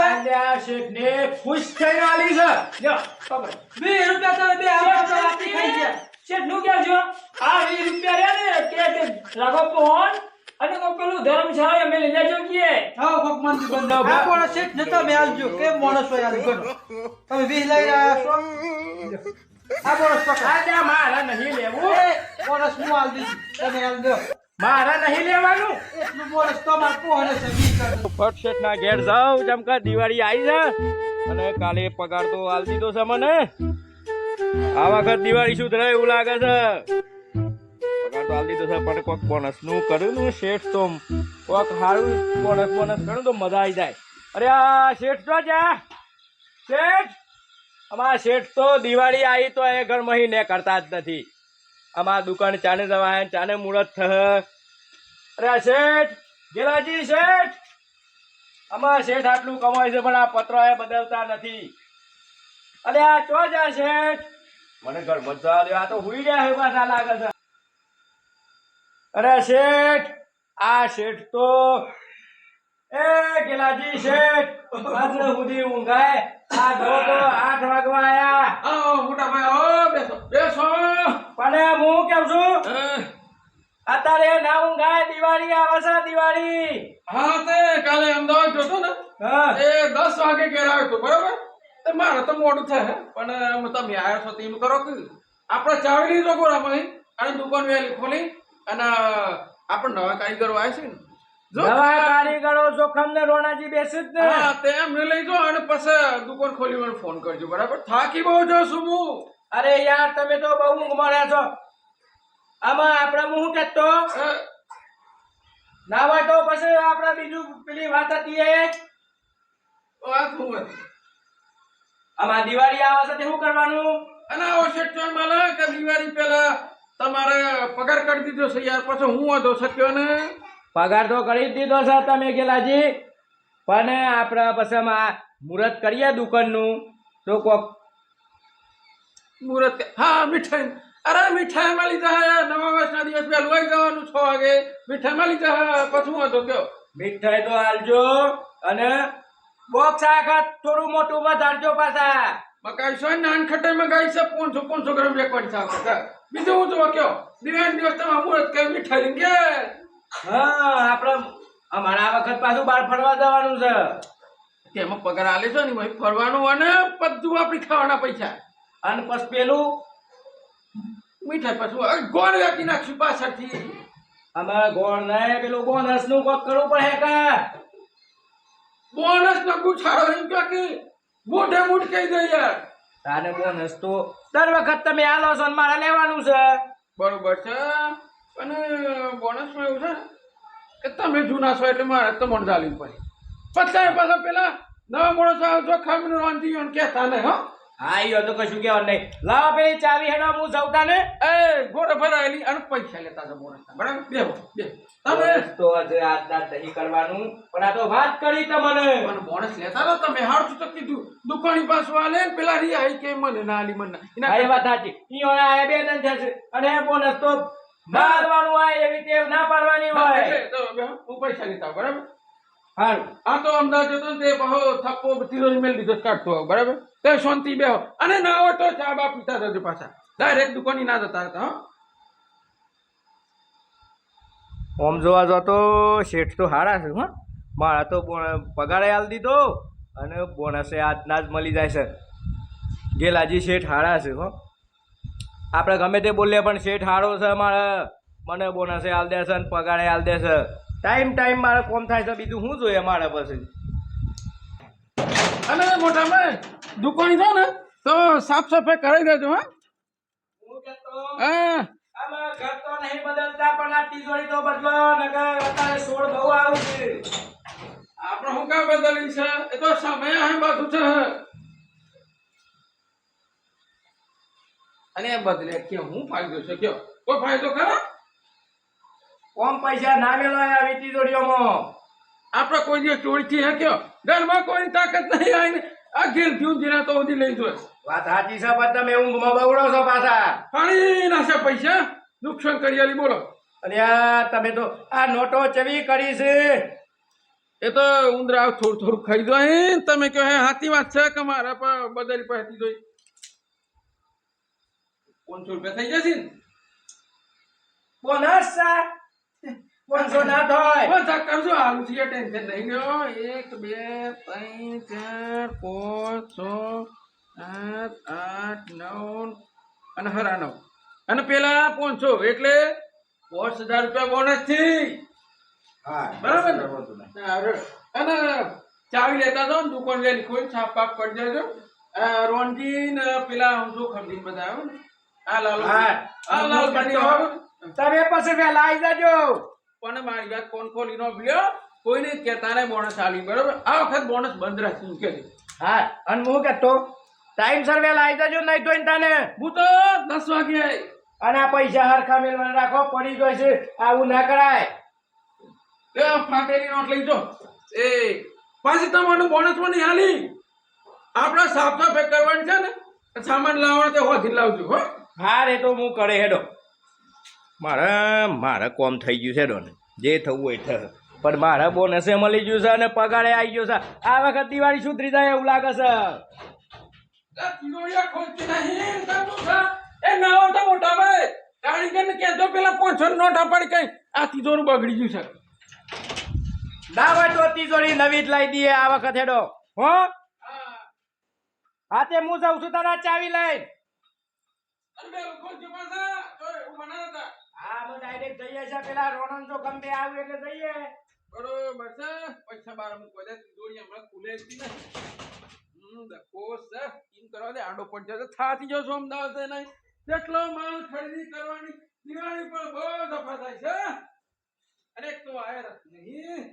આલ્યા શેઠને ખુશ થઈને આલી છે લ્યો ખબર 20 રૂપિયા તમે બે આલો તો આપી ખાઈ ગયા શેઠ નું કહેજો આ 20 રૂપિયા રહ્યા ને કે લાગો ફોન અને કો પેલું ધર્મશાળા મેં લઈ લેજો કે હા કોક મન બંધ આ કોણ શેઠ નતો મે આલજો કે માણસ હોય આલ ગણો તમે 20 લઈ રહ્યા છો આ બોનસ પકડ આલ્યા મારા નહીં લેવું એ બોનસ હું આલ દીધી તમે આલ દો મારા નહીં લેવાનું એટલું બોનસ તો માર કોને છે 20 કર ફટ શેઠના ઘેર જાવ જેમ કે દિવાળી આવી છે અને કાલે પગાર તો આલ દીધો છે મને આ વખત દિવાળી સુધરે એવું લાગે છે પગાર તો આલ દીધો છે પણ કોક બોનસ નું કર્યું ને શેઠ તો કોક સારું બોનસ કર્યું તો મજા આવી જાય અરે આ શેઠ તો જા શેઠ અમારા શેઠ તો દિવાળી આવી તો એ ઘર મહિને કરતા જ નથી અમારા દુકાન ચાને જવા ચાને મુહૂર્ત થ અરે આ શેઠ ગેલાજી શેઠ અમારા શેઠ આટલું કમાય છે પણ આ પત્રો એ બદલતા નથી અરે આ ચો જા શેઠ મને ઘર મજા આવ્યો આ તો હુઈ ગયા હે પાછા લાગે છે અરે શેઠ આ શેઠ તો એ ગેલાજી શેઠ આટલે સુધી ઊંઘાય આ જો તો 8 વાગવા આયા આવો મોટા ભાઈ ઓ બેસો પણ હું કેમ છું અત્યારે ના ઊંઘાય દિવાળી આવે છે દિવાળી હા તે કાલે અમદાવાદ જોતો ને હા એ 10 વાગે ઘેર આવ્યો તો બરાબર તે મારે તો મોડું થાય પણ તમે આવ્યા છો તેમ કરો કે આપણે ચાવી લીધો ગોળામાં અને દુકાન વેલી ખોલી અને આપણે નવા કારીગરો આવ્યા છે ને નવા કારીગરો જોખમ ને રોણાજી બેસે જ ને હા તેમ લઈ જો અને પછી દુકાન ખોલી મને ફોન કરજો બરાબર થાકી બહુ જો છું હું અરે યાર તમે તો બહુ ઊંઘ માર્યા છો આમાં આપણે હું કહેતો ના હોય તો પછી આપણે બીજું પેલી વાત હતી એ વાત હું આમાં દિવાળી આવે છે તે શું કરવાનું અને ઓશેટ મળે કે દિવાળી પહેલા તમારે પગાર કરી દીધો છે યાર પછી હું હતો શક્યો ને પગાર તો કરી જ દીધો છે તમે ગેલાજી પણ આપણે પછી મુહૂર્ત કરીએ દુકાનનું તો કોક મુહૂર્ત હા મીઠાઈ અરે મીઠાઈ મળી જાય નવા વર્ષના દિવસ પહેલું આવી જવાનું 6 વાગે મીઠાઈ મળી જાય પછી હું હતો કયો મીઠાઈ તો આલજો અને બોક્સ આખા થોડું મોટું વધારજો પાછા મકાઈ છો નાન ખટાઈ મગાઈ છે 500 ગ્રામ રેકોર્ડ છે બીજું હું તો કયો દિવાળી દિવસ તમે મુહૂર્ત કરી મીઠાઈ લઈને ગયા હા આપણે અમારા વખત પાછું બહાર ફરવા જવાનું છે તેમાં પગાર આલે છે ને ભાઈ ફરવાનું અને બધું આપણી ખાવાના પૈસા અને પછી પેલું મીઠાઈ પાછું ગોળ રાખી નાખશું પાછળથી અમારા ગોળ ને પેલું બોનસ નું કોક કરવું પડે કા બોનસ નો ગુછાડો એમ કે મોઢે મોઢ કહી દે યાર તારે બોનસ તો દર વખત તમે આલો છો ને મારે લેવાનું છે બરોબર છે અને બોનસમાં એવું છે કે તમે જૂના છો એટલે મારે તમને ચાલી પડે પછી પાછા પેલા નવા માણસો આવજો ખામીનું વાંધી કહેતા ને હા હા ઈ તો કશું કહેવાનું નહીં લાવ પેલી ચાવી હેડો હું જવતા ને એ ગોળે ભરાયેલી અને પૈસા લેતા હતા બોનસ બરાબર બે તમે તો આજે આજના નહીં કરવાનું પણ આ તો વાત કરી તમને મને બોનસ લેતા હતા તમે હાડું તો કીધું દુકાની પાછું આલે ને પેલા રી આઈ કે મને ના આલી મને આ એ વાત સાચી ઈ ઓલા આ બે દન થશે અને બોનસ તો મારવાનું હોય એવી ટેવ ના પાડવાની હોય હું પૈસા લેતા બરાબર હારું આ તો અમદાવાદ જતો ને તે બહુ થપ્પો તિરોજ મેલ દીધો કાઢતો આવ બરાબર તે શાંતિ બેહો અને ના હોય તો ચા બા પીતા જજો પાછા ડાયરેક્ટ દુકાની ના જતા હતા હા ઓમ જોવા જો તો શેઠ તો હારા છે હા મારા તો પગારે આલ દીધો અને બોનસે આજના જ મળી જાય છે ગેલાજી શેઠ હારા છે હો આપણે ગમે તે બોલીએ પણ શેઠ હારો છે મારે મને બોનસે આલ દે છે અને પગારે આલ દે છે ટાઈમ મારે કોમ થાય છે બીજું શું જોઈએ મારે પછી અને મોટા ભાઈ દુકાની જાઓ ને તો સાફ સફાઈ કરાવી દેજો હા હું કહેતો હા આમાં ઘર તો નહીં બદલતા પણ આ તિજોરી તો બદલો નકર અત્યારે સોળ બહુ આવું છે આપણે શું કામ બદલી છે એ તો સમય અહીં બધું છે અને એ બદલે કે હું ફાયદો છે કયો કોઈ ફાયદો ખરા કોમ પૈસા ના મેલો આવી તિજોરીઓમાં આપણે કોઈ દિવસ ચોરીથી હે કયો ઘરમાં કોઈ તાકાત નહીં આવીને આ ઘેર થયું જીના તો સુધી લઈ જોય વાત સાચી છે પણ તમે ઊંઘમાં બવડો છો પાછા પાણી નાશે પૈસા નુકસાન કરી આલી બોલો અને આ તમે તો આ નોટો ચવી કરી છે એ તો ઉંદરા થોડું થોડું ખાઈ જાય ને તમે કહો હે સાચી વાત છે કે મારા પર બધાની પહેતી જોઈ 500 રૂપિયા થઈ જશે ને બોનસ છે 500 ના થાય બસ આ કરજો હારું છે ટેન્શન નહીં લ્યો 1 2 3 4 5 6 7 8 9 અને હરા 9 અને પેલા 500 એટલે 5000 રૂપિયા બોનસ થી હા બરાબર ને હા, રે. અને ચાવી લેતા જાઓ ને દુકાન વેલી ખોલી છાપ પાપ કરી દેજો રોનજી ને પેલા હું જો ખરીદી બધા આવ્યો ને આ લાલ હા. આ લાલ બની આવ્યો તમે પછી વહેલા આવી જજો પણ મારી વાત કોણ ખોલી નો ભલ્યો કોઈને જ કહેતા નહીં બોનસ આલી બરોબર આ વખત બોનસ બંધ રાખી કે હા અને હું કહેતો ટાઈમસર વહેલા આવી જજો નહીં તો તને હું તો 10 વાગે આવી. અને આ પૈસા હરખા મેળવા રાખો પડી જાય છે આવું ના કરાય એ ફાટેલી નોટ લઈ જો એ પાછી તમારું બોનસ માં નહીં હાલી આપણે સાફ સફાઈ કરવાની છે ને સામાન લાવવાનો તે હોથી લાવજો હો હા રે તો હું કરે હેડો મારે કોમ થઈ ગયું છે ડોને જે થવું હોય થશે પણ મારા બોનસે મળી ગયું છે અને પગારે આવી ગયો છે આ વખત દિવાળી સુધરી જાય એવું લાગે છે તિજોરીયા ખોલતી નહીં કરતું છે એ નાવો તો મોટા ભાઈ કારીગરને કહેજો પેલા 500 નોટ અપાડી કઈ આ તિજોરું બગડી ગયું છે ના હોય તો તિજોરી નવી જ લઈ દઈએ આ વખત હેડો હો હા તે હું જાઉં છું તારા ચાવી લઈ અને બે ખોલજો પાછા તો એવું બનાવતા હા હું ડાયરેક્ટ જઈએ છે પેલા રોણન જો ગમે આવ્યું એટલે જઈએ બરોબર છે પૈસા બાર મૂકવા દે તિજોરી હમણાં ખુલે જ નહીં દકોસ છે ઈમ કરવા દે આડો પડ જતો થાતી જો છો અમદાવાદ નહીં કેટલો માલ ખરીદી કરવાની દિવાળી પર બહુ દફા થાય છે અરે એક તો આયા નહીં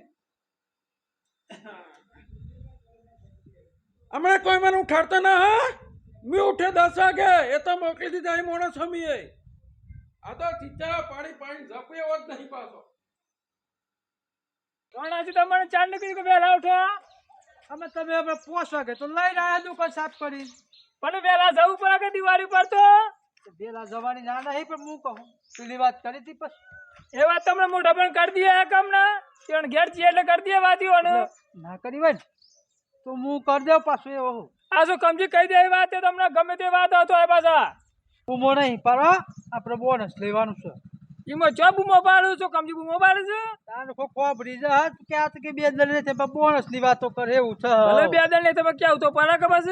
હમણાં કોઈ મને ઉઠાડતો ના હા મેં ઉઠે 10 વાગે એ તો મોકલી દીધા એ મોણસ હમીએ આ તો ચિત્તા પાણી પાણી ઝપે એવો જ નહીં પાછો આજે તમારે 4 નીકળી કે વહેલા ઉઠો અમે તમે આપણે 5 વાગે તો લઈને આયા દુકાન સાફ કરી પણ વહેલા જવું પડે કે દિવાળી પર તો વહેલા જવાની ના નહીં પણ હું કહું પેલી વાત કરી હતી પછી એ વાત તમને મોઢા પણ કરી દઈએ આ કામ ના પણ ઘેર છીએ એટલે કરી દઈએ વાતીઓ ને ના કરી હોય તો હું કરી દઉં પાછું એવું આ શું કમજી કહી દે એ વાત એ તમને ગમે તે વાત હતો એ પાછા બૂમો નહીં પર આપણે બોનસ લેવાનું છે એમાં જો બૂમો પાડું છું કમજી બૂમો પાડું છું તાર કો કોબરી જ હાથ કે આ તો કે બે દલ ને તે બોનસ ની વાતો કરે એવું છે ભલે બે દલ ને તમે કેવું તો પડે કે બસ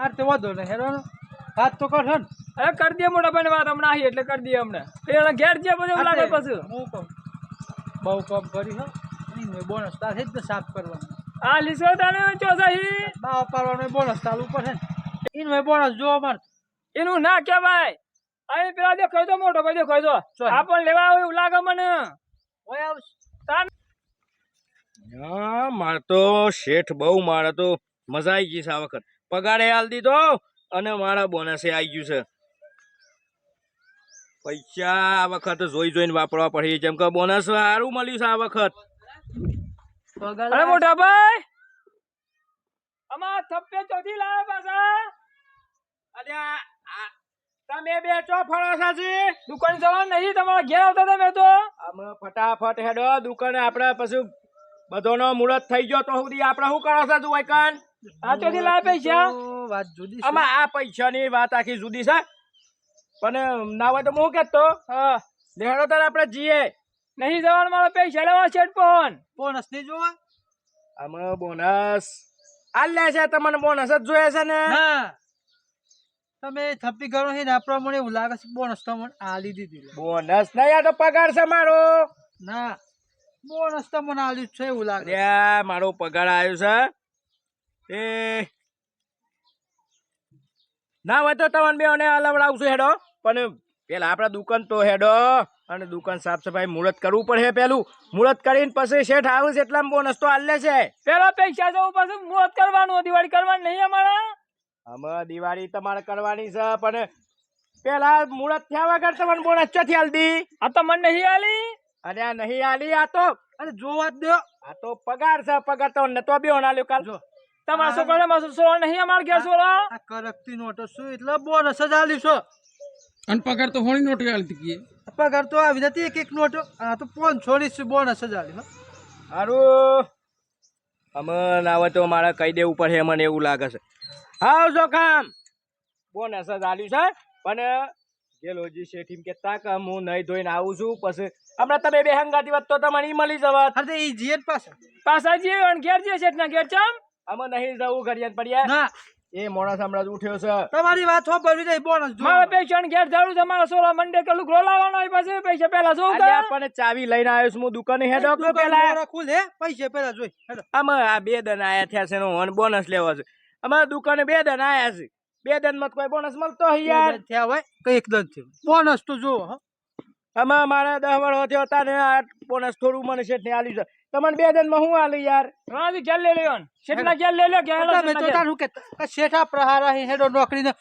આ તો વધો ને હેરો વાત તો કરશો ને અરે કરી દે મોટા ભાઈ વાત હમણાં આવી એટલે કરી દઈએ હમણાં પેલા ઘેર જે બધું લાગે પછી હું કહું બહુ કામ કરી હો નહીં બોનસ તાર જ સાફ કરવાનું આ લીસો તાને ચોસાહી બાવ પાડવાનો બોનસ ચાલુ ઉપર છે ઇન બોનસ જો માર એનું ના કહેવાય અહીં પેલા દેખાય તો મોટો ભાઈ દેખાય તો આ પણ લેવા આવે એવું લાગે મને ઓય આવ હા મારે તો શેઠ બહુ મારે તો મજા આવી ગઈ છે આ વખત પગારે હાલ દીધો અને મારા બોનસે આવી ગયું છે પૈસા આ વખત જોઈ જોઈને વાપરવા પડે જેમ કે બોનસ સારું મળ્યું છે આ વખત અરે મોટા ભાઈ અમાર થપ્પે ચોથી લાવે પાછા અલ્યા તમે બે ચો ફળો સાચી દુકાન જવાનું નહીં તમારા ઘેર આવતા તમે તો અમે ફટાફટ હેડો દુકાને આપણે પછી બધોનો મુહૂર્ત થઈ ગયો તો સુધી આપણે શું કરો છો તું વાયકન આ ચોથી લાવે પૈસા વાત જુદી આમાં આ પૈસાની વાત આખી જુદી છે પણ ના હોય તો હું કહેતો હા લેડો તાર આપણે જીએ નહીં જવાનું મારા પૈસા લેવા છે પણ બોનસ નહીં જોવા અમે બોનસ આલ લે છે તમને બોનસ જ જોઈએ છે ને હા તમે થપ્પી કરો છે ને આ પ્રમાણે એવું લાગે છે બોનસ તમને આલી દીધી બોનસ નહીં આ તો પગાર છે મારો ના બોનસ તમને આલ્યું છે એવું લાગે અરે મારો પગાર આવ્યો છે એ ના હોય તો તમને બેને અલવડાવશું હેડો પણ પેલા આપણા દુકાન તો હેડો અને દુકાન સાફ સફાઈ મુહૂર્ત કરવું પડે પેલું મુહૂર્ત કરીને પછી શેઠ આવે છે એટલા બોનસ તો આલે છે પેલા પૈસા જવું પછી મુહૂર્ત કરવાનું દિવાળી કરવાની નહીં અમારા અમે દિવાળી તમારે કરવાની છે પણ પેલા મુહૂર્ત થયા વગર તમને બોનસ ચોથી આલ દી આ તો મને નહીં આલી અરે આ નહીં આલી આ તો અરે જોવા જ દો આ તો પગાર છે પગાર તો નતો બી આલ્યો કાલ જો તમારા છોકરાને માસો સોળા નહીં અમાર ઘેર સોળા આ કરકતી નોટો શું એટલે બોનસ જ આલી છો અને પગાર તો હોણી નોટ આલતી કીએ પગાર તો આવી નથી એક એક નોટો આ તો 500 ની બોનસ જ આલી સારું અમે ના હોય તો મારે કહી દેવું પડે મને એવું લાગે છે હાવ જો કામ બોનસ જ આલ્યું છે પણ ગેલોજી શેઠ એમ કેતા કે હું નહીં ધોઈને આવું છું પછી હમણાં તમે બે હંગાતી વાત તો તમને મળી જવા અરે એ જીએન પાસે પાછા જઈએ અને ઘેર જઈએ શેઠ ના ઘેર ચમ અમે નહીં જવું ઘડિયાળ પડ્યા ના એ માણસ હમણાં જ ઉઠ્યો છે તમારી વાત સાંભળવી નહીં બોનસ જો મારા પૈસા ઘેર જાડું છે મારા સોલા મંડે કે લુગડો લાવવાનો હોય પછી પૈસા પેલા શું અલ્યા પણ ચાવી લઈને આવ્યો છું હું દુકાને હેડો કે પેલા ખુલે પૈસે પેલા જોઈ હેડો. અમે આ 2 દન આયા થયા છે નો બોનસ લેવો છે અમારા દુકાને 2 દન આયા છે 2 દન માં કોઈ બોનસ મળતો હોય યાર થયા હોય કઈ એકદમ થયું બોનસ તો જો હો આમાં મારે 10 વર્ષ થયો હતા ને આ બોનસ થોડું મને શેઠ ને આલ્યું છે તમને 2 દન માં હું આલી યાર રાજી ઘેર લઈ લેવાનો શેઠ ના ઘેર લઈ લે ઘેર તમે તો તારું કે શેઠા પ્રહારા હેડો નોકરીને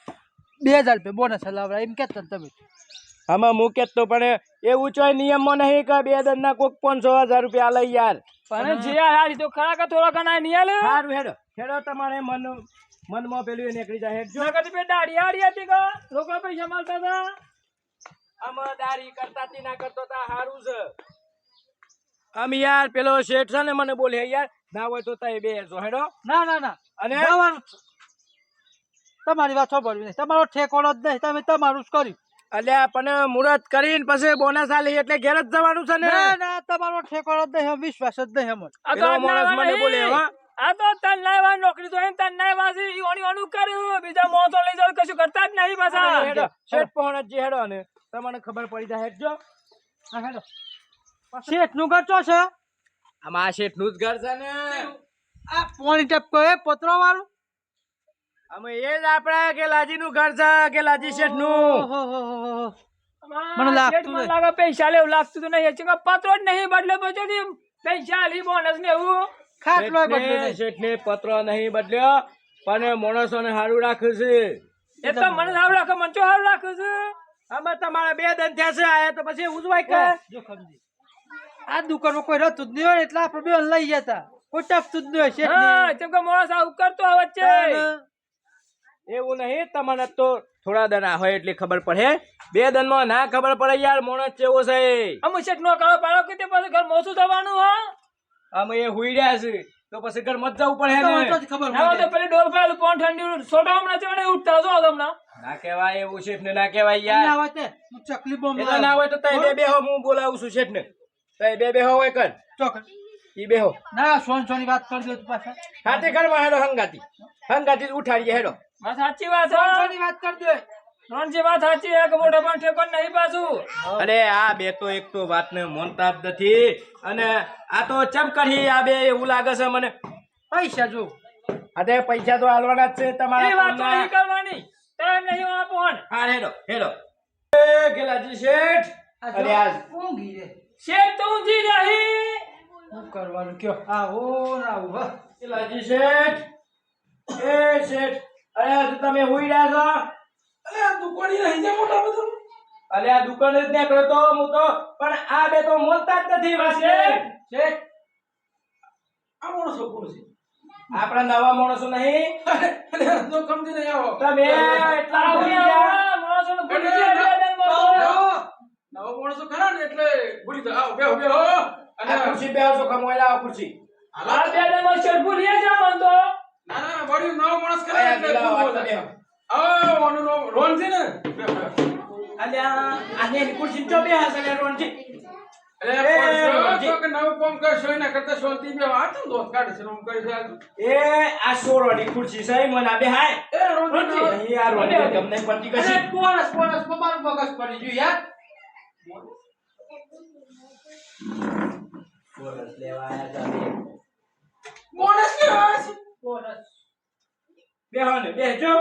2000 રૂપિયા બોનસ હલાવરા એમ કેતા ને તમે આમાં મૂકે તો પણ એવું ચોય નિયમમાં નહીં કે 2 દન ના કોક 500,000 રૂપિયા આલે યાર પણ જે હારી તો ખરા કે થોડા ઘણા નહીં આલે સારું હેડો હેડો તમારે મનમાં પેલું નીકળી જાય હેડજો જો કદી બે દાડી હારી હતી કે રોકડા પૈસા મળતા હતા આમાં દારી કરતા તી ના કરતો તા સારું છે આમ યાર પેલો શેઠ છે ને મને બોલે યાર ના હોય તો તય બેસો હેડો ના ના ના અને જવાનું જ. તમારી વાત સાંભળવી નહીં તમારો ઠેકોડો જ નહીં તમે તમારું જ કર્યું અલ્યા પણ મુહૂર્ત કરીને પછી બોનસ આલી એટલે ઘેર જ જવાનું છે ને ના ના તમારો ઠેકોડો જ નહીં વિશ્વાસ જ નહીં અમને આ તો પેલો માણસ મને બોલે હા આ તો તન લાવવા નોકરી તો એમ તન લાવવા છે ઈ ઓણી ઓણું કર્યું બીજા મોતો લઈ જાવ કશું કરતા જ નહીં પાછા હેડો શેઠ પહોંચ જે હેડો ને તમને ખબર પડી જાય હેડજો હા હેડો શેઠ નું ઘર ચો છે આમાં શેઠ નું જ ઘર છે ને આ પોણી ટપકો એ પત્રો વાળું અમે એ જ આપણા ગેલાજી નું ઘર છે ગેલાજી શેઠ નું ઓહોહોહો. મને લાગતું નહીં. લાગે પૈસા લેવું લાગતું તો નહીં છે પત્રો જ નહીં બદલે પછી પૈસા આલી બોનસ ને એવું ખાટલો બદલ્યો નહીં. શેઠ ને પત્ર નહીં બદલ્યો પણ માણસોને સારું રાખ્યું છે એ તો મને સારું રાખે મને તો સારું રાખે છે અમે તમારા 2 દન થયા છે આયા તો પછી ઉજવાય કે જો ખમજી આ દુકાનમાં કોઈ રહેતું જ નહીં હોય એટલે આપણે બે લઈ જતા કોઈ ટપતું જ નહીં હોય શેઠ હા જેમ કે માણસ આવું કરતો હોય વચ્ચે એવું નહીં તમને તો થોડા દન હોય એટલે ખબર પડે 2 દન માં ના ખબર પડે યાર માણસ કેવો છે અમુ શેઠ નો કરો પાડો કે તે પછી ઘર મોસું થવાનું હા અમે એ હુઈ રહ્યા છે તો પછી ઘર મત જવું પડે ને ખબર ના તો પેલી ડોલ પાયેલું પોણ ઠંડી સોટા હમણાં છે ને ઉઠતા જો તમને ના કહેવાય એવું શેઠ ને ના કહેવાય યાર ના હોય તે હું ચકલી બોમ્બ એટલે ના હોય તો તઈ બે બેહો હું બોલાવું છું શેઠ ને તઈ બે બેહો હોય કર ચોકડ ઈ બેહો ના સોની વાત કરી દો પાછા હાથે ઘરમાં હેડો હંગાતી ઉઠાડીએ હેડો બસ સાચી વાત છે સોની વાત કરી દો ત્રણજી વાત સાચી છે કે મોઢા પણ ઠેકોન નહીં પાછું અરે આ બે તો એક તો વાતને માનતા જ નથી અને આ તો ચમ કરી આ બે એવું લાગે છે મને પૈસા જો અરે પૈસા તો આલવાના જ છે એ તમારા વાત નહીં કરવાની ટાઈમ નહીં આપો હા હેડો હેડો એ ગેલાજી શેઠ અરે આજ ઊંઘી રે શેઠ તો ઊંઘી રહી શું કરવાનું કયો આવો ના આવો ગેલાજી શેઠ એ શેઠ અરે આ તમે હુઈ રહ્યા છો અલે આ દુકાની નહીં જા મોટા બધું અરે આ દુકાન જ ને કરતો હું તો પણ આ બે તો મોલતા જ નથી વાસે શેઠ આ માણસો કોણ છે આપણા નવા માણસો નહીં અલે તો કમથી નહીં આવો તમે એટલા ભૂલી ગયા માણસોને ભૂલી અરે, ગયા બે દિન માં તો. નવો માણસો ખરા ને એટલે ભૂલી જાય આવો બેહો બેહો અને આ ખુરશી બે છો કમોયલા આ ખુરશી આ બે દિન માં શેઠ ભૂલી ગયા મન તો ના ના વળી નવો માણસ ખરા આયા એટલે ગેલા વાત ભૂલી બેહો જાય. આવો ઓનું રોન છે ને બેહો બેહો અલ્યા આને ખુરશી ચો બે હશે ને રોનજી અરે એ, પણ જી. તો કે નવું કામ કરશો એના કરતા શાંતિ બે વાત તો દોસ્ત કાઢે છે આમ કરી છે એ આ સોરોની ખુરશી છે મને આ બે હાય એ રોનજી નહીં આ રોની તમને પડતી અરે કશી બોનસ બોનસ મારું મગજ પડી ગયું યાર બોનસ લેવા આયા તમે બોનસ કે આવે છે બોનસ બેહો ને બેહજો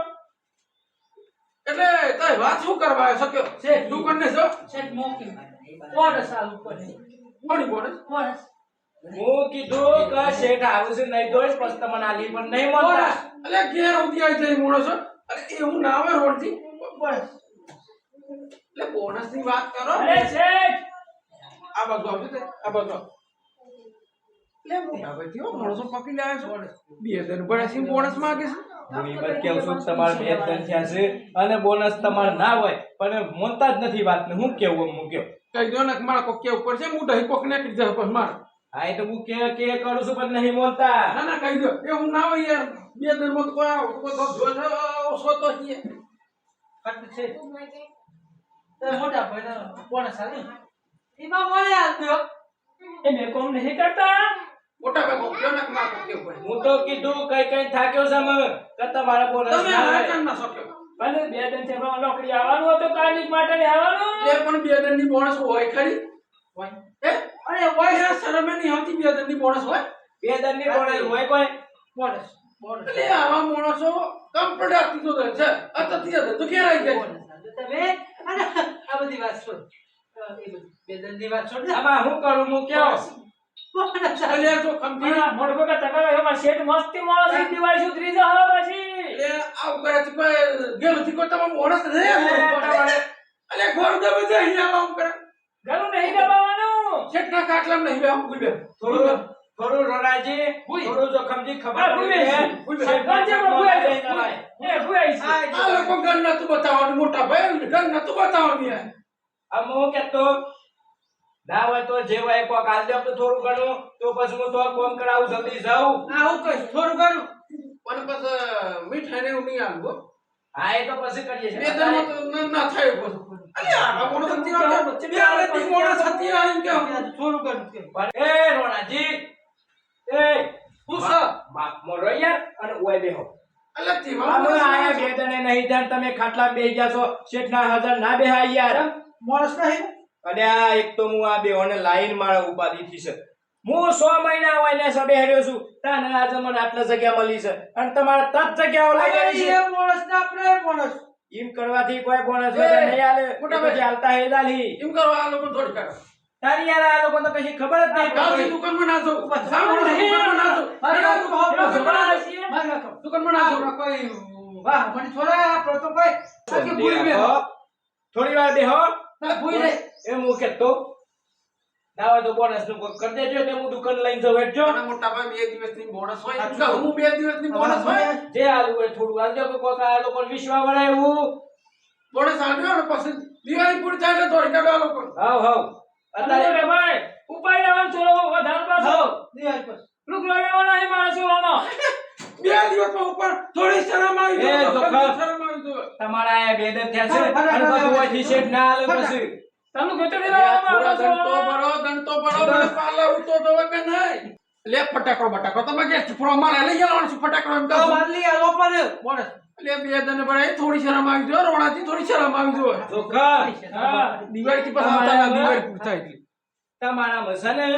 એટલે તય વાત શું કરવા આવ્યો શક્યો શેઠ. દુકાન ને જો શેઠ મોકી બોનસ આલુ પડે કોની બોનસ બોનસ હું કીધું કે શેઠ આવશે નહીં દોષ પછી તમને આલી પણ નહીં બોનસ મળતા અલે ઘેર ઉધી આવી જાય માણસો અરે એવું ના આવે રોડથી બોનસ એટલે બોનસ ની વાત કરો અરે શેઠ આ બાજુ આવજો તે આ બાજુ આવો. એટલે મોટા ભાઈ થયો માણસો પકડી લાવે છે 2000 રૂપિયા સિંહ બોનસ માંગે છે હું ઈ વાત કહું છું કે તમારે બે દન થયા છે અને બોનસ તમારે ના હોય પણ મોનતા જ નથી વાતને હું કેવું હું કેવું કઈ દો ને કે મારા કોક કેવું પડશે હું દહીં કોક ને કરી જાય પણ માર હા એ તો હું કે કરું છું પણ નહીં બોલતા. ના ના કહી દો એ હું ના હોય યાર 2 દિનમાં તો કોઈ આવો કોઈ જો ઓછો તો છીએ ખર્ચ છે તો મોટા ભાઈને કોણે સાલી એમાં મળે આલ્યો એ મેં કોમ નહીં કરતા. મોટા ભાઈ કેવો ને માં કેવું પડે હું તો કીધું કઈ થાક્યો છે અમે કે તમારા બોનસ તમે ના આ આવે. કામ ના શક્યો પણ 2 દિન થી હમણાં નોકરી આવવાનું હતું કાલની માટે ને આવવાનું. એ પણ 2 દિનની બોનસ હોય ખરી હોય એ અરે હોય યાર શરમ નહીં આવતી 2 દિનની બોનસ હોય 2 દનની બોનસ હોય કોઈ? બોનસ બોનસ એટલે આવા માણસો કમ્પ્લીટ આપી તો દે છે અત્યારથી જ તો ક્યારે આવી ગયા બોનસ તમે અને આ બધી વાત છોડ એ બધી બેદનની વાત છોડ ને આમાં હું કરું હું કેવો? બોનસ એટલે જો ખમતી પણ મોટો બકા તકાવે એમાં શેઠ મસ્તી માણસ છે, દિવાળી સુધરી જાય હવે પછી. એટલે આવું કરે છે કોઈ ગેલથી કોઈ તમારું બોનસ નહીં અલે ઘર દબે છે અહીંયા આવું કરે ઘરું નહીં દબાવવાનું. કેટલા કાટલા નહીં બે આવું બે થોડું રોનાજી થોડું જોખમજી ખબર ભૂઈ પડી બે. છે. સરપંચે પણ ભૂલાઈ જાય. એ ભૂલાઈ છે. આ લોકો ઘર નતું બતાવવાનું મોટા ભાઈ ઘર નતું બતાવવાનું યાર આમ હું કેતો ના હોય તો જે હોય કોક આલ દે તો થોડું ઘણું તો પછી હું તો કોમ કરાવું જલ્દી જાઉં. આ હું કહીશ થોડું ઘણું પણ પછી મીઠાઈ ને એવું નહીં આવું હા એ તો પછી કરીએ બે છીએ. દરમાં તો ના થાય પછી અલે આ બોનસ હતી બે આલેથી બોનસ હતી આ એમ કે થોડું ઘણું કે પણ એ રોનાજી એ હું સર બાપ મોરો યાર અને ઓય બેહો. અલે તીવા અમે આયા 2 દને નહીં જાણ તમે ખાટલા બેહી ગયા છો શેઠના હાજર ના બેહા યાર. બોનસ નહીં અને આ એક તો હું આ બેઓને લાઈન મારા ઉપાધિ થી છે. હું 6 મહિના હોય ને સબે હેર્યો છું તાને આજે મને આટલા જગ્યા મળી છે અને તમારે તત જગ્યાઓ લઈ આવી છે. એ બોનસ ના આપણે બોનસ એમ કરવાથી કોઈ બોનસ નહીં આલે. મોટા પછી હાલતા હેદાલી એમ કરો આ લોકો થોડી કાઢો તારી યાર આ લોકો તો કશી ખબર જ નહીં ગામની પડતી. દુકાનમાં ના જાઓ સામાન દુકાનમાં ના જાઓ મારી વાત તો ભાવ એમાં પાસે ભૂલાઈ છે. મારી વાત તો દુકાનમાં ના જાઓ કોઈ વાહ મને છોડા આપણે તો કોઈ કે ભૂલી બે થોડી વાર બેહો. ભૂલી રે એમ હું કેતો ના હોય તો બોનસ નું કોઈ કરી દેજો કે હું દુકાન લઈને જઉં હેઠજો. નાના મોટા ભાઈ 2 દિવસની બોનસ હોય એમ કહું હું 2 દિવસની બોનસ હોય જે આલુ હોય થોડું આલજો કે કોક આ લોકો વિશ્વા વળાય એવું. બોનસ આવ્યો ને પછી દિવાળી પૂરી થાય એટલે થોડી કાઢો આ લોકો હાવ હાવ અત્યારે અરે ભાઈ ઉપાય લેવાનો ચોરો વધારે પાછો. દિવાળી પર લુગડો લેવાનો નહીં મારા ચોરોનો. 2 દિવસમાં ઉપર થોડી શરમ આવી એ જાય જોખમ. શરમ આવી જાય તમારા આ બે દર થયા છે અને બધું હોય શેઠ ના આલે પછી. તમે ગોતો લે લેવાનો થોડા મારા ચોરોનો. દંતો ભરો મને પાલા ઉતો તો કે નહીં લે ફટાકડો બટાકડો તમે કે ફ્રોમ માં લઈ જવાનો છું ફટાકડો એમ તો કહું મારલી આ લોપર બોનસ લે 2 દને ભરાય થોડી શરમ આવી જાય રોણાથી થોડી શરમ આવી જાય જોખમ હા. દિવાળી થી પછી આવતા દિવાળી પૂરી થાય એટલે તમારા મસાને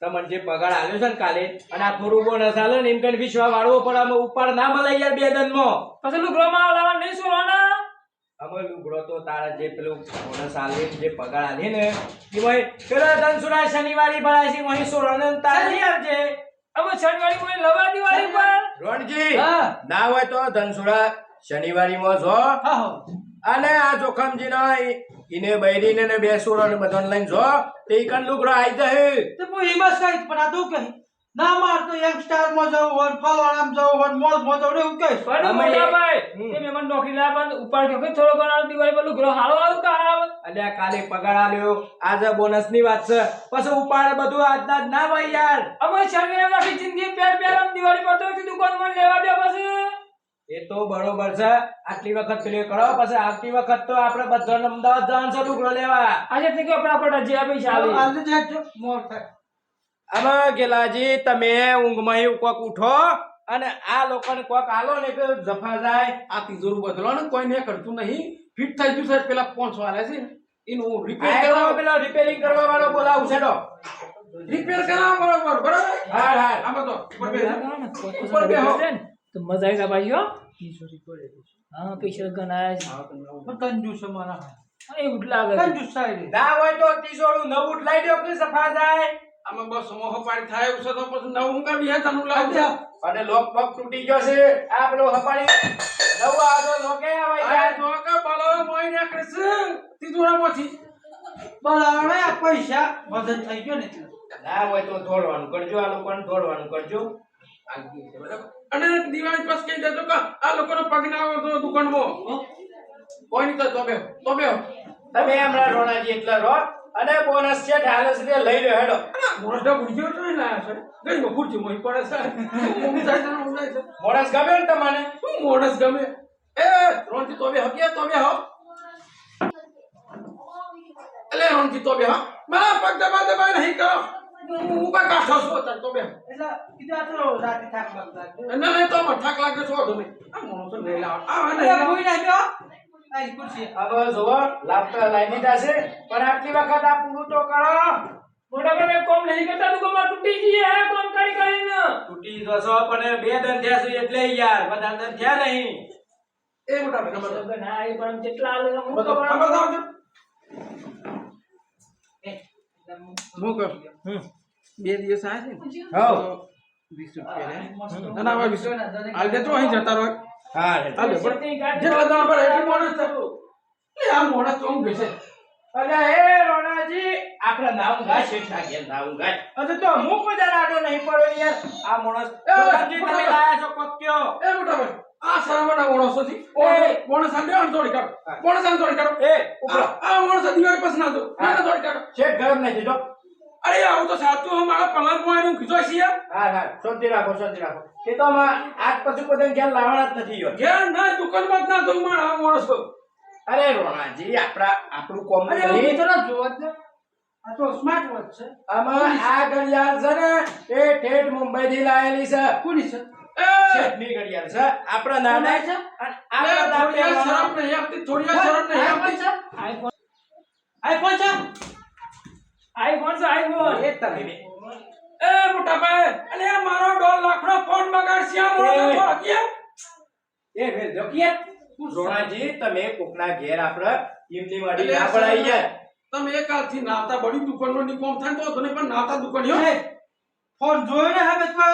તમને જે પગાર આલ્યો છે ને કાલે અને આ થોડું બોનસ આલે ને એમ કઈ વિશ્વા વાળવો પણ આમાં ઉપર ના મળે યાર 2 દનમાં. પછી લુગડો માં લાવવાનો નહીં ચોરોના. અમે લુગડો તો તારા જે પેલું બોનસ આલે જે પગાર આલે ને એમાં પેલા ધનસુરા શનિવારી ભરાય છે વહી સોરાને તારી આવજે. હવે શનિવારે કોઈ લવા દિવાળી પર. રોણજી હા ના હોય તો ધનસુરા શનિવારીમાં જો હા હો અને આ જોખમજી નો ઈને બૈરીને ને બે સોરાને બધાને લઈને જો તે કન લુગડો આઈ જાય. તો હું હિમસ કઈ પણ આ તું કહી ના માર તો યંગસ્ટર માં જવું હોય ફલાણામ જવું હોય મોલ માં જવું એવું કહીશ પણ અમે મોટા ભાઈ હમ. તે મહેમાન નોકરી લાવવા પણ ઉપાડ કે થોડો ઘણો દિવાળી પર લુગડો હાલો હાલો કા આવે. અલ્યા કાલે પગાર આલ્યો આજે બોનસ ની વાત છે પછી ઉપાડે બધું આજના જ ના હોય યાર. અમે શનિવારે આખી જિંદગી પેર આમ દિવાળી પર તો દુકાનમાં લેવા દે પછી. એ તો બરોબર છે આટલી વખત પેલી કરો પછી આવતી વખત તો આપણે બધાને અમદાવાદ જવાનું છે લુગડો લેવા. આજે તે કે આપણા જે પૈસા આલે. આજે જ મોર થાય આમાં ગેલાજી તમે ઊંઘમાં એવું કોક ઉઠો અને આ લોકોને કોક આલો ને કે જફા જાય. આ તિજોરું બદલો ને કોઈ ને કરતું નહીં ફિટ થઈ ગયું છે પેલા 500 આલે છે એનું રિપેર આ કરાવો પેલો રિપેરિંગ કરવા વાળો બોલાવું છે તો. રિપેર કરાવો બરોબર બરાબર હાર હાર આમાં તો ઉપર બે ઉપર બેહો. તો મજા આવી ભાઈ હો. હા પૈસા ગણાયા છે. કંજૂસ છે મારા હા, એવું જ લાગે છે. કંજૂસ સાઈડ ના હોય તો તીસોડું નવું જ લાવી દો કે સફા જાય. આમાં બસ મોહ પાડી થાય એવું છે તો પછી નવું કા બિયા તનું લાવ અને લોક પગ તૂટી ગયો છે આ પેલો હપાડી નવું આ તો લોકે આવે આ યાર. જો કે બાલો મોઈ ને કરે છે તિજોરામાંથી બરાબર આ પૈસા વજન થઈ ગયો ને એટલે ના હોય તો દોડવાનું કરજો આ લોકોને દોડવાનું કરજો. અને દિવાળી પાસ કહી દેજો કે આ લોકોનો પગ ના આવે તો દુકાનમાં કોઈ નહીં તો બે તમે હમણાં રોણાજી એટલા રહો અને બોનસ છે ઢાલે છે લઈ લો હેડો મોઢા ગુડ્યો તો ના છે ગઈ નો ખુરચી મોઈ પડે છે હું જાય છે બોનસ ગમે ને તમને શું મોડસ ગમે એ રોનજી તો બે હકીએ તો બે હો એટલે રોનજી તો બે હો મારા પગ દબા નહીં કરો હું કા કાઠો છું તાર તો બે એટલે કીધું આ તો રાતે થાક લાગતા ના તો મને થાક લાગે છો તમે આ મોણો તો લઈ લાવ આ અરે નહીં કોઈ ના ગયો આ ખુરશી હવે જોવો લાપતા લાઈ દીધા છે પણ આટલી વખત આ પૂરું તો કરો મોટા ભાઈ કોમ નહીં કરતા તો કોમ તૂટી ગઈ હે કોમ કરી કરીને તૂટી જશો પણ 2 દન થયા છે એટલે યાર બધા દન થયા નહીં એ મોટા ભાઈ નંબર લગન આ એ પણ જેટલા આલે હું બતાવજો હું કર 2 દિવસ આ છે હાઉ 20 રૂપિયા ના ના 20 આ દે તો અહીં જતા રહો હા આ દે પણ જેટલા દાણ પર એટલી મોણસ થતું એ આ મોણસ તો હું બેસે અરે હે રોણાજી આપણે નામ ગાય શેઠ નાખીએ નામ ગાય અરે તો હું કોઈ આડો નહીં પડ્યો યાર આ માણસ રોણાજી તમે લાયા છો કોક્યો એ મોટા ભાઈ આ સરવણા મોણસો થી મોણસ આંડે થોડી કાઢો મોણસ આંડે થોડી કાઢો એ ઉપર આ મોણસ દિવાળી પછી ના દો ના થોડી કાઢો શેઠ ગરમ નહીં દીધો અરે આવું તો સાચું મારા પલંગમાં એનું કીધો છે યાર હા હા શાંતિ રાખો એ તો આજ પછી કોઈ ઘેર લાવવાના જ નથી યો ઘેર ના દુકાનમાં જ ના દઉં મારા મોણસ અરે રોણાજી આપણું કોમ અરે નહીં હું તો જોવા જ આ તો સ્માર્ટ વોચ છે આમાં આ ઘડિયાળ છે ને એ ઠેઠ મુંબઈ થી લાયેલી છે કોની છે શેઠની ઘડિયાળ છે આપણા નાના છે અને આપણા થોડી દાંતે શરમ નહીં આપતી થોડી શરમ નહીં આપતી આઈફોન આઈફોન છે આઈફોન છે આઈફોન એ તમે બે. એ મોટા ભાઈ અલે આ મારો 1.5 લાખનો ફોન બગાડશે આ મોણસ તો હકીએ એ વેલ જોકિયા રોણાજી તમે કોકના ઘેર આપણે એમની વાડી ના પડાઈ યાર તમે એક હાલથી નાતા બડી દુકાનનો નિકોમ થાય તો તને પણ નાતા દુકાનીઓ ફોન જોયો ને હવે તો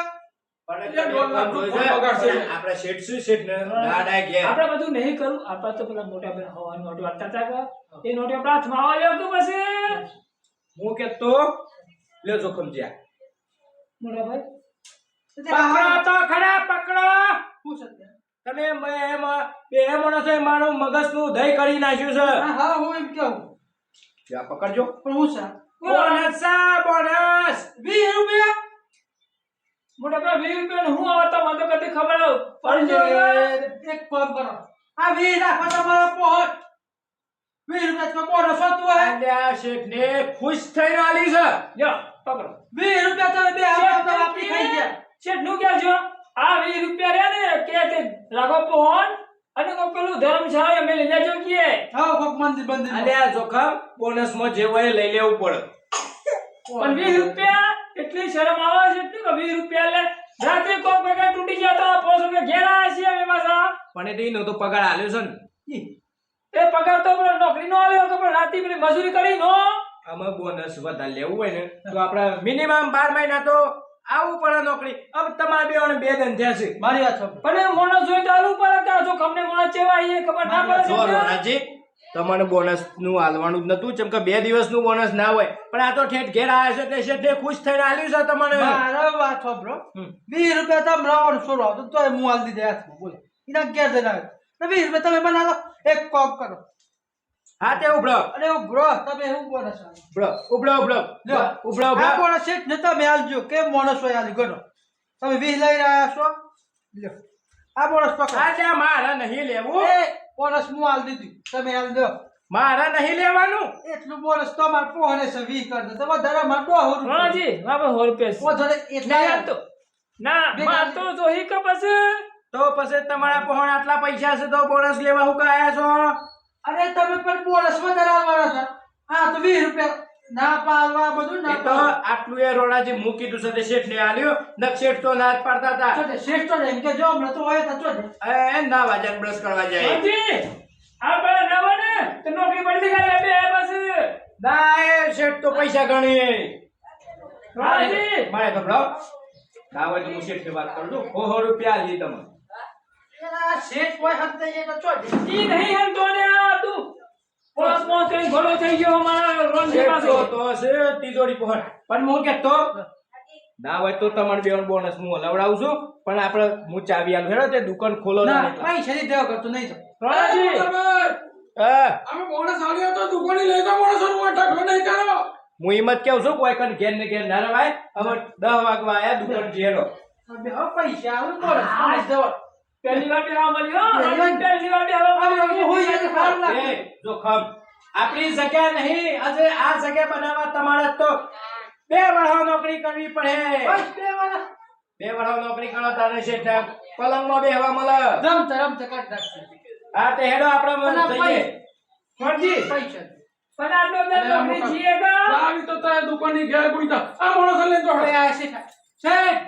પણ એટલે 1.5 લાખનો ફોન બગાડશે. આપણે શેઠ શું શેઠ ને દાડા ઘેર આપણે બધું નહીં કરું આપણે તો પેલા મોટા ભાઈ હવાની નોટો વાંચતા હતા એ નોટો આપણા હાથમાં આવવા લેવું તો પછી હું કેતો લ્યો જોખમ જ્યા મોટા ભાઈ પકડો તો ખરા પકડો શું છે તે? તમે એમાં બે માણસો મારું મગજનું દહીં કરી નાખ્યું છે હા હા હું એમ કહું જ્યાં પકડજો પણ હું છે બોનસ છે બોનસ 20 રૂપિયા મોટા ભાઈ 20 રૂપિયા હું આવતા મને તો કદી ખબર પણ પડી એક કામ કરો આ 20 રાખો તમારો પહોંચ 20 રૂપિયા તો બોનસ હોતું હોય અને આ શેઠને ખુશ થઈને આલી છે લ્યો પકડો 20 રૂપિયા તમે બે હાથ આપી ખાઈ ગયા શેઠ નું ક્યાં છો આ 20 રૂપિયા રહ્યા ને કે તે રાખો ફોન અને કોઈ પેલું ધર્મશાળા અમે લઈ લેજો કે હા કોક મંદિર બંદિર અને આ જોખમ બોનસ માં જે હોય એ લઈ લેવું પડે પણ 20 રૂપિયા એટલી શરમ આવે છે એટલી કે 20 રૂપિયા લે રાત્રે કોઈ પગાર તૂટી ગયા તો 5 રૂપિયા ઘેર આવ્યા છીએ અમે પાછા પણ એ નો તો પગાર આલ્યો છે ને એ પગાર તો પેલો નોકરી નો આવ્યો કે પણ રાતે પેલી મજૂરી કરી નો આમાં બોનસ વધારે લેવું હોય ને તો આપણે મિનિમમ 12 મહિના તો આવું પડે નોકરી હવે તમારે બેઓને 2 દન થયા છે મારી વાત સાંભળો પણ એ મોણસ જોઈ તો આલુ પર કે જો કમને મોણસ ચેવા એ ખબર ના પડે જો રોણાજી તમને બોનસ નું આલવાનું જ નતું જેમ કે 2 દિવસનું બોનસ ના હોય પણ આ તો ઠેઠ ઘેર આવ્યા છે એટલે શેઠે ખુશ થઈને આલ્યું છે તમને મારા વાત સાંભળો 20 રૂપિયા તમે લાવો છોડો તો તોય હું હાલ દીધે હાથમાં બોલો એના ઘેર જઈને આવ્યો તો 20 રૂપિયા તમે બનાવો એક કામ કરો હા તે ઉભરો અને એવું બ્રો તમે એવું બોનસ ઉભરો આ બોનસ છે ને તમે આલજો કે માણસ હોય આલી ગણો તમે 20 લઈ રહ્યા છો લ્યો આ બોનસ પકડો આજે મારા નહીં લેવું એ બોનસ હું આલ દીધી તમે આલ દો મારા નહીં લેવાનું એટલું બોનસ તમારે પોહને છે 20 કરી દો તમે ધરા માં 200 રૂપિયા રોણાજી વાપે 100 રૂપિયા ઓ ધરે ના એટલા તો ના માર તો જોહી કે પછી તો પછી તમારા પહોણ આટલા પૈસા છે તો બોનસ લેવા હું આયા છો અરે તમે પણ બોનસ વધારે આલવાના હતા હા તો 20 રૂપિયા ના પાલવા બધું એ ના તો આટલું એ રોણાજી મૂકી દીધું છે તે શેઠને આલ્યું ન શેઠ તો ના જ પાડતા હતા ચોટે શ્રેષ્ઠ ને એમ કે જો હમણાં તો હોય તો ચોટે એ ના વાજન બ્રશ કરવા જાય રોણાજી આ પેલા નવા ને તો નોકરી પડી ગઈ બે પછી ના એ શેઠ તો પૈસા ગણી રોણાજી મારે તો બ્રો ના હોય તો હું શેઠની વાત કરું છું 100 રૂપિયા આલી તમને આ શેઠ હોય હદ એ તો ચોટે ઈ નહીં હમ તો ને આ તું પોસ પોસ કરી ઘોડો થઈ ગયો અમારા રોણજી શેઠ પાસે તો છે તિજોરી પહોંચ પણ હું કહેતો ના હોય તો તમારે બેન બોનસ હું લવડાવું છું પણ આપણે હું ચાવી આલું હેડો તે દુકાન ખોલો ના ના પૈસા ની દેવા કરતો નહીં તો રોણાજી હા અમે બોનસ આવ્યો તો દુકાને લઈ જાઓ માણસોનું ઢગલો નહીં કરો હું એમ જ કહું છું કોઈ કણ ઘેર ને ઘેર ના રવાય હવે 10 વાગવા આયા દુકાન જેલો હવે પૈસા આવે બોનસ દેવા પહેલી વાર બેહવા મળ્યો પહેલી વાર બેહવા મળ્યો હોય જાય તો સારું લાગે. એ જોખમ આપણી જગ્યા નહીં આજે આ જગ્યા બનાવવા તમારે તો 2 વર્ષ નોકરી કરવી પડે બસ બે વાળા 2 વર્ષ નોકરી કરો તારે શેઠ પલંગમાં બેહવા મળે રમતા કાઢ નાખશે હા તે હેડો આપણે જઈએ ફરજી પૈસા પણ આટલો બધો નોકરી છીએ કે આવી તો તારે દુકાનની ઘેર ગુઈતા આ માણસો લઈ જાઓ હવે આ શેઠ શેઠ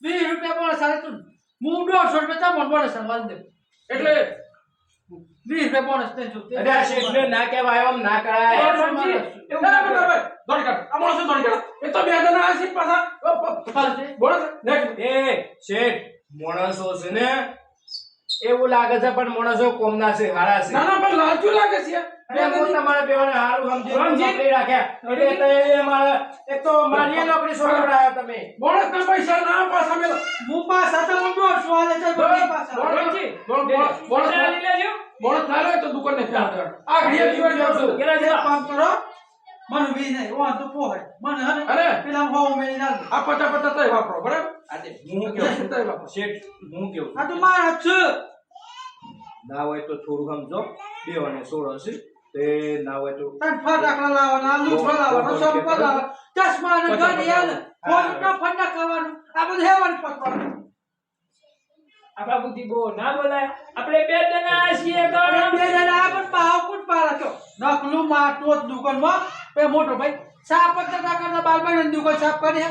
20 રૂપિયા બોનસ આવે તું હું 150 રૂપિયા તમને બોનસ આલ દે એટલે 20 રૂપિયા બોનસ દે જો અરે આ શેઠને ના કહેવાય આમ ના કરાય એવું ના બરાબર દોડી કાઢ આ માણસો દોડી કાઢ એ તો બે જણા આ છે પાછા બોલો નેક્સ્ટ એ શેઠ માણસો છે ને એવું લાગે છે પણ માણસો કોમના છે હારા છે ના ના પણ લાલચુ લાગે છે અરે હું તમારા બેવાને હારું સમજી નોકરી રાખ્યા એટલે તો મારા એક તો મારી નોકરી છોડાવ્યા તમે બોનસ ના પૈસા ના પાછા મેલો હું પાછા તો હું 150 આલે છે બધી પાછા બોનસ લઈ લેજો બોનસ ના લે તો દુકાન ને ફેર આ ઘડિયા દિવાળી જાવ છું ગેલા જરા કામ કરો મને વી નહીં ઓ તો પોહે મને હને અરે પેલા હો મેલી ના આ પચા પચા તય વાપરો બરાબર આજે હું કેવું તય વાપરો શેઠ હું કેવું આ તો મારા છે ના હોય તો થોડું સમજો બેવાને સોળ હશે તે ના હોય તો તન ફટાકડા લાવવાના લૂછો લાવવાનો સંપલ લાવવાનો ચશ્મા ને ઘડિયાળ ફોન નો ફટા કરવાનું આ બધું હેવાનું પકવાનું આપણા બુદ્ધિ બહુ ના બોલાય આપણે બે જણા છીએ કે બે જણા આ પણ પાવ કુટ પારા છો નકલું માટો દુકાનમાં પે મોટો ભાઈ સાફ પત્તા કાકા બાર બાર દુકાન સાફ કરી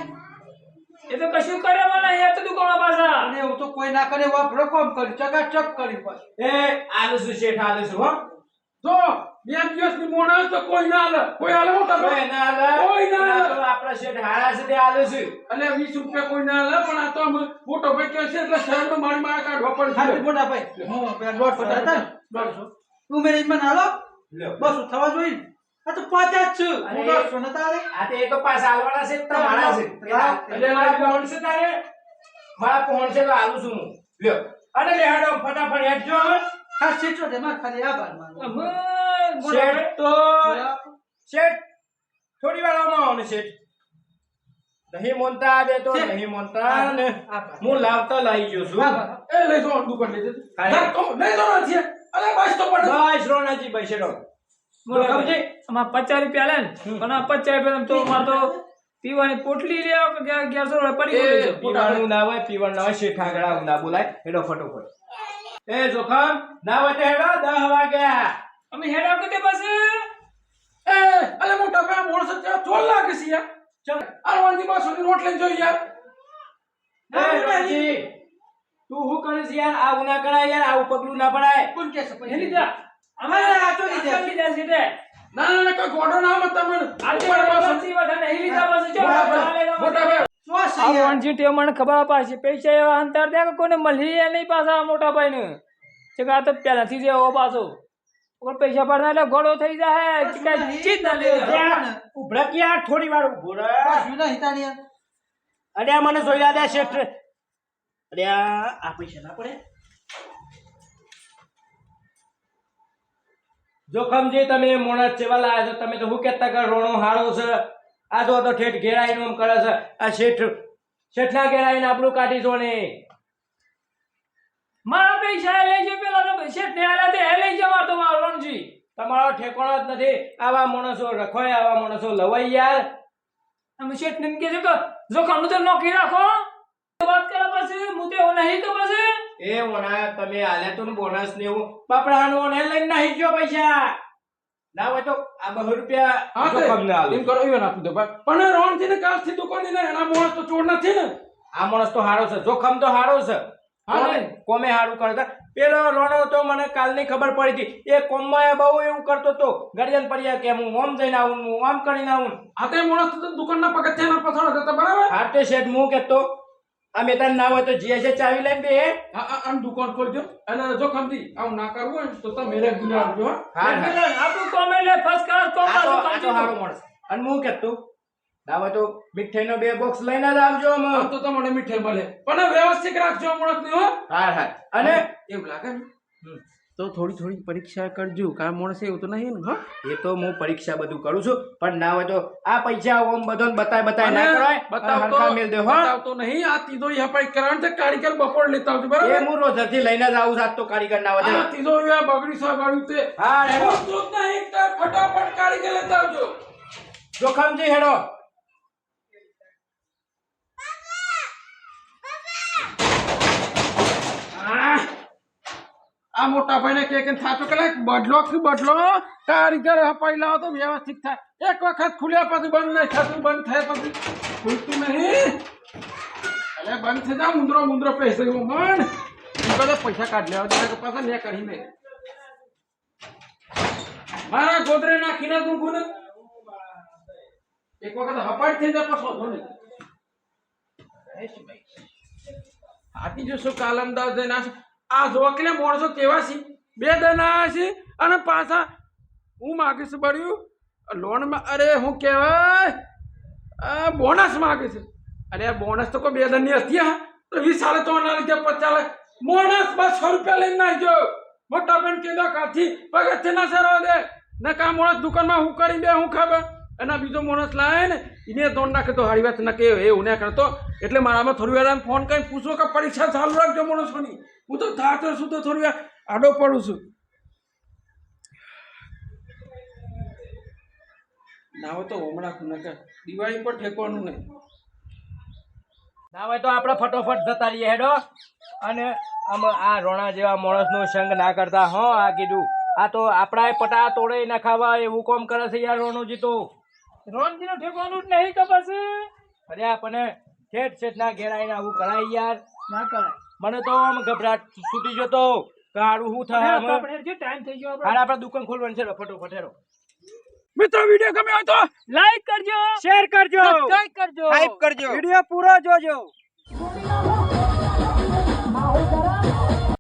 એ તો કશું કરે મને એ તો દુકાનમાં પાછા અને એવું તો કોઈ ના કરે વાપરો કોમ કરી ચકાચક કરી પછી એ આલસુ શેઠ આલસુ હો જો બે દિવસની બોનસ તો કોઈ ના આલે કોઈ આલે મોટા કોઈ ભાઈ ના આલે કોઈ ના આલે. તો આપણા શેઠ હારા છે તે આલસુ એટલે 20 રૂપિયા કોઈ ના આલે પણ આ તો મોટો ભાઈ કહે છે એટલે શહેરમાં મારી મારા કાઢવા પડે હાથી છે મોટા ભાઈ હું બે 150 હતા 150 તું મેરે મને હાલો લ્યો બસ થવા જોઈએ આ તો 50 છે અરે, હું 150 નતા આલે આ તે એ તો પાછા આલવાના છે તમારા છે એટલે મારા ફોન છે તારે મારા ફોન છે તો આલું છું હું લ્યો અને લે હેડો ફટાફટ હેડજો હા સીટો દે માર ખાલી આભાર માનો શેઠ તો શેઠ થોડી વાર આવો ને શેઠ નહીં મોનતા આવે તો શેઠ. નહીં મોનતા ને આભાર. હું લાવતા લાવી ગયો છું આભાર. એ લઈ જાઓ દુકાન લઈ જજો હા. ના તો નહીં જાઓ છે અરે બસ તો પડે બસ રોણાજી ભાઈ શેડો સમજી આમાં 50 રૂપિયા લે ને પણ આ 50 રૂપિયા તો માર તો પીવાની પોટલી લે કે 1100 પડી ગઈ છે પીવાનું ના હોય પીવાનું ના હોય શેઠ આગળ ના બોલાય હેડો ફટોફટ એ જોખમ ના હોય તો હેડો 10 વાગ્યા અમે હેડ આવ કે બસ એ અલે મોટા ભાઈ મોણસ ત્યાં ચોલ લાગે છે યાર ચાલ આ વાંધી બાસુની રોટ લઈને જોઈ યાર એ રોણાજી તું હું કરીશ યાર આવું ના કરાય યાર આવું પગલું ના પડાય કોણ કે છે એ લીધા અમે આ તો લીધા. લીધા છે તે ના ના ના કોઈ ગોડો ના મત તમને આજે ઉપર બાસુ બસી વખત નહીં લીધા બસ જો મોટા ભાઈ શું છે યાર? વણજી તે મને ખબર પાછી પૈસા એવા અંતર દે કે કોને મળી નહીં પાછા મોટા ભાઈ ને કે આ તો પહેલાથી જ એવો પાછો પણ પૈસા પડતા એટલે ઘોડો થઈ જાય કઈ ચીજ ના લે ઉભરા કે યાર થોડી વાર ઉભો રહે પાછું નહીં તારી યાર. અરે આ મને જોઈ દે શેઠ અરે આ પૈસા ના પડે જોખમજી તમે મોણસ સેવા લાયા છો તમે તો હું કહેતા કે રોણો હારો છે આ તો ઠેઠ ઘેરાઈને આમ કરે છે આ શેઠના ઘેરાઈને આપણું કાઢી છો ને મારા પૈસા લઈ જાય પેલા શેઠ ને આલ્યા તે લઈ જવા તો મારો રણજી તમારો ઠેકાણો જ નથી આવા માણસો રખોય આવા માણસો લવાય યાર અમે શેઠ ને કે છે કે જોખમ તો નોકરી રાખો વાત કર્યા પછી હું તો નહીં તો પછી એ ઓણા તમે આલ્યા તો બોનસ ને એવું બાપડાનો ને લઈને નાહી ગયો પૈસા ના હોય તો આ 200 રૂપિયા હા જોખમને આલો એમ કરો એવું આપી દો ભાઈ પણ રોણ થી ને કાલ થી દુકાન ને એના મોણસ તો ચોર નથી ને આ માણસ તો હારો છે જોખમ તો હારો છે હા ને? કોમે હારું કરતા પેલો રોણો તો મને કાલની ખબર પડી હતી એ કોમમાં બહુ એવું કરતો તો ગરજન પડ્યા કે હું ઓમ જઈને આવું હું ઓમ કરીને આવું આ તે મોણસ તો દુકાનના પગથિયાના પછાડ હતા બરાબર હાટે શેઠ હું કેતો આ મેતાન ના હોય તો જીએસએ ચાવી લઈને બે આમ દુકાન ખોલજો અને જો ખમતી આવું ના કરવું હોય ને તો તમે મેરે ગુના આવજો હો. હા હા આપણું કોમે લે ફર્સ્ટ ક્લાસ કોમ આ તો હારો માણસ અને હું કેતો ના હોય તો મીઠાઈનો 2 બોક્સ લઈને જ આવજો અમે આમ તો તમને મીઠાઈ મળે પણ વ્યવસ્થિત રાખજો મોણસ ની હો હા હા અને એવું લાગે ને તો થોડી થોડી પરીક્ષા કરજો કામ મળશે એવું તો નહીં ને હા એ તો હું પરીક્ષા બધું કરું છું પણ ના હોય તો આ પૈસા ઓમ બધો બતાય ના કરાય હરખા મેલ દે હો બતાવતો નહીં આ તિજોરી હપાઈ કરવાનું છે કારીગર બપોર લેતા આવજો એ બરાબર હું રોજરથી લઈને જ આવું છું આજ તો કારીગર ના વધે આ તિજોરી આ બગડી સાંભળ્યું તે હા હેડો દૂધ નહીં તો ફટાફટ કારીગર લેતા આવજો જોખમજી હેડો આ મોટા ભાઈને કે થાતો કે બદલો કારીગર હપાઈ લાવો તો વ્યવસ્થિત થાય એક વખત ખુલ્યા પછી બંધ નહીં થતું બંધ થાય પછી ખુલતું નહીં અરે બંધ થઈ જા મુંદરો પૈસા મન બધા પૈસા કાઢ લેવા દે પાછા મેં કરીને મારા ગોદરે નાખીને તું ગુને એક વખત હપાઈ થઈ જાય પછી વાંધો નહીં આથી જોશો કાલ અમદાવાદ જઈને આ જોકલે માણસો કેવા છે બે દના આવ્યા છે અને પાછા હું માગીશ બળ્યું લોનમાં અરે હું કહેવાય બોનસ માગે છે અરે આ બોનસ તો કોઈ બે દનની હતી હા તો 20 સાલે તો ના લીધે 50 લાખ બોનસ 200 રૂપિયા લઈને નાખજો મોટા બેન કીધો કાથી પગથિયે ના સરાવ દે ને કામ મોણસ દુકાનમાં હું કરી બે હું ખબર એના બીજો માણસ લાવે ને એને દોડ નાખે તો હારી વાત ના કે એવું ના કરતો એટલે મારામાં થોડી વાર ફોન કરીને પૂછો કે પરીક્ષા ચાલુ રાખજો માણસોની હું તો થાતો છું તો થોડી વાર આડો પડું છું ના હોય તો હમણાં નકર દિવાળી પર ઠેકવાનું નહીં ના હોય તો આપણે ફટોફટ જતા રહીએ હેડો અને આમ આ રોણા જેવા માણસનો સંગ ના કરતા હો આ કીધું આ તો આપણા પટા તોડે ના ખાવા એવું કોમ કરે છે યાર રોણુજી તો રોનજી નું ઠેકવાનું જ નહીં તો પછી અરે આપણને શેઠ ના ઘેર આવીને આવું કરાય યાર ના કરાય મને તો આમ ગભરાટ છૂટી જતો કે હારું શું થાય હવે? આપણે જે ટાઈમ થઈ ગયો હાલ આપણે દુકાન ખોલવાની છે ફટોફટ હેરો મિત્રો વિડીયો ગમ્યો હોય તો લાઈક કરજો શેર કરજો સબસ્ક્રાઇબ કરજો વિડીયો પૂરો જોજો Moving on.